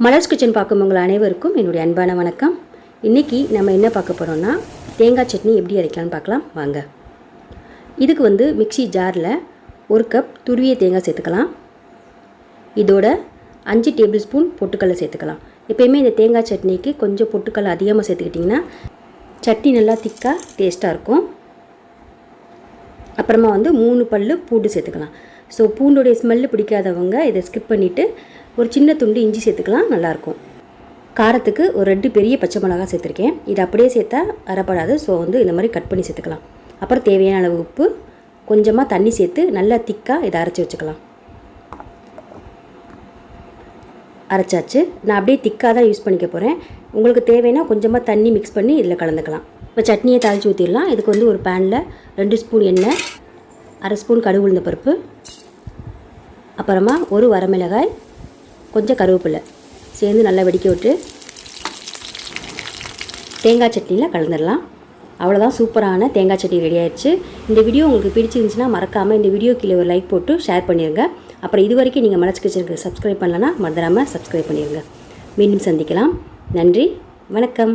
Malar's kitchen பார்க்கும் உங்கள் அனைவருக்கும் என்னுடைய அன்பான வணக்கம். இன்றைக்கி நம்ம என்ன பார்க்க போகிறோம்னா தேங்காய் சட்னி எப்படி அரைக்கலாம்னு பார்க்கலாம் வாங்க. இதுக்கு மிக்ஸி ஜாரில் 1 கப் துருவிய தேங்காய் சேர்த்துக்கலாம். இதோட 5 டேபிள் ஸ்பூன் பொட்டுக்கடலை சேர்த்துக்கலாம். எப்போயுமே இந்த தேங்காய் சட்னிக்கு கொஞ்சம் பொட்டுக்கடலை அதிகமாக சேர்த்துக்கிட்டிங்கன்னா சட்னி நல்லா திக்காக டேஸ்ட்டாக இருக்கும். அப்புறமா 3 பல்லு பூண்டு சேர்த்துக்கலாம். ஸோ பூண்டோடைய ஸ்மெல்லு பிடிக்காதவங்க இதை ஸ்கிப் பண்ணிவிட்டு ஒரு சின்ன துண்டு இஞ்சி சேர்த்துக்கலாம், நல்லாயிருக்கும். காரத்துக்கு ஒரு 2 பெரிய பச்சை மிளகாய் சேர்த்துருக்கேன். இது அப்படியே சேர்த்தா அரைப்படாது. ஸோ இந்த மாதிரி கட் பண்ணி சேர்த்துக்கலாம். அப்புறம் தேவையான அளவு உப்பு, கொஞ்சமாக தண்ணி சேர்த்து நல்லா திக்காக இதை அரைச்சி வச்சுக்கலாம். அரைச்சாச்சு. நான் அப்படியே திக்காக தான் யூஸ் பண்ணிக்க போகிறேன். உங்களுக்கு தேவைன்னா கொஞ்சமாக தண்ணி மிக்ஸ் பண்ணி இதில் கலந்துக்கலாம். இப்போ சட்னியை தாளித்து ஊற்றிடலாம். இதுக்கு ஒரு பேனில் 2 ஸ்பூன் எண்ணெய், 1/2 ஸ்பூன் கடுகு உளுந்த பருப்பு, அப்புறமா ஒரு வரமிளகாய், கொஞ்சம் கருவேப்பிலை சேர்ந்து நல்லா வெடிக்க விட்டு தேங்காய் சட்னியில் கலந்துடலாம். அவ்வளோதான், சூப்பரான தேங்காய் சட்னி ரெடி ஆயிடுச்சு. இந்த வீடியோ உங்களுக்கு பிடிச்சிருந்துச்சுன்னா மறக்காமல் இந்த வீடியோ கீழே ஒரு லைக் போட்டு ஷேர் பண்ணிடுங்க. அப்புறம் இது வரைக்கும் நீங்கள் மலர்ஸ் கிச்சனுக்கு சப்ஸ்கிரைப் பண்ணலன்னா மறந்துடாமல் சப்ஸ்கிரைப் பண்ணிடுங்க. மீண்டும் சந்திக்கலாம். நன்றி, வணக்கம்.